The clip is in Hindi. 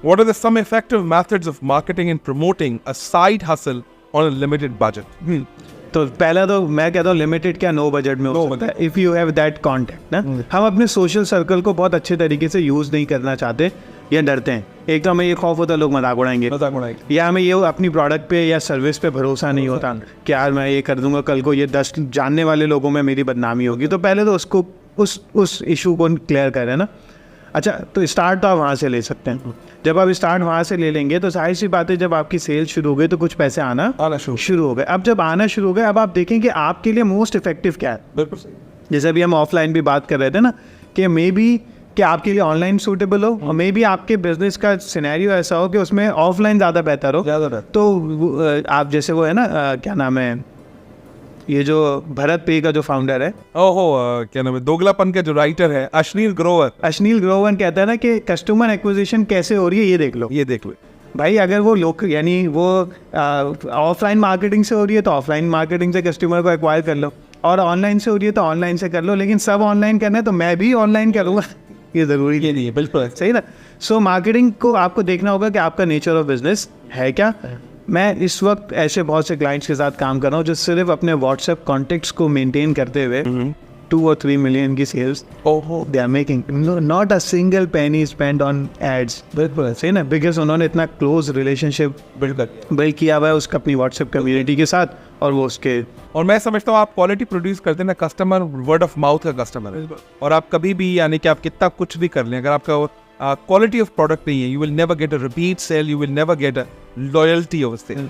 What are the some effective methods of marketing and promoting a side hustle on a limited budget? तो पहला तो मैं कहता हूँ लिमिटेड क्या, नो बजट में हो सकता है if you have that contact ना। हम अपने सोशल सर्कल को बहुत अच्छे तरीके से यूज़ नहीं करना चाहते या डरते हैं। एक तो हमें ये खौफ होता है लोग मजाक उड़ाएंगे, या हमें ये अपनी प्रोडक्ट पे या सर्विस पे भरोसा नहीं होता कि यार मैं ये कर दूंगा, कल को ये 10 जानने वाले लोगों में मेरी बदनामी होगी। तो पहले तो उसको उस इशू को क्लियर करें ना। अच्छा, तो स्टार्ट तो आप वहाँ से ले सकते हैं। जब आप स्टार्ट वहाँ से ले लेंगे तो सारी सी बातें, जब आपकी सेल शुरू हो गई तो कुछ पैसे आना शुरू हो गए। अब जब आना शुरू हो गए, अब आप देखें कि आपके लिए मोस्ट इफेक्टिव क्या है। बिल्कुल सही। जैसे अभी हम ऑफलाइन भी बात कर रहे थे ना कि मे बी कि आपके लिए ऑनलाइन सूटेबल हो, और मे बी आपके बिजनेस का सिनेरियो ऐसा हो कि उसमें ऑफलाइन ज़्यादा बेहतर हो। तो आप जैसे वो है ना, क्या नाम है, ये जो भरत पे का जो फाउंडर है, क्या नाम है, दोगलापन का जो राइटर है, अश्नील ग्रोवर कहता है ना कि कस्टमर एक्विजिशन कैसे हो रही है ये देख लो भाई। अगर वो लोग यानी वो ऑफलाइन मार्केटिंग से हो रही है तो ऑफलाइन मार्केटिंग से कस्टमर को एक्वायर कर लो, और ऑनलाइन से हो रही है तो ऑनलाइन से कर लो। लेकिन सब ऑनलाइन करना है तो मैं भी ऑनलाइन करूँगा, ये ज़रूरी नहीं है। बिल्कुल सही ना। सो मार्केटिंग को आपको देखना होगा कि आपका नेचर ऑफ बिजनेस है क्या। मैं इस वक्त ऐसे बहुत से क्लाइंट्स के साथ काम कर रहा हूँ जो सिर्फ अपने व्हाट्सएप कॉन्टेक्ट्स को मेंटेन करते हुए 2 और 3 मिलियन की sales they are making, not a single penny spend on ads. बिल्कुल सही ना, बिकॉज उन्होंने इतना क्लोज रिलेशनशिप बिल्ड किया हुआ है उसका अपनी व्हाट्सएप कम्युनिटी के साथ, और वो उसके, और मैं समझता हूँ आप क्वालिटी प्रोड्यूस करते हैं ना, कस्टमर वर्ड ऑफ माउथ का कस्टमर है। और आप कभी भी यानी कि आप कितना कुछ भी कर लें, अगर आपका क्वालिटी ऑफ प्रोडक्ट नहीं है, you will never get a repeat sale, you will never get a loyalty of cell.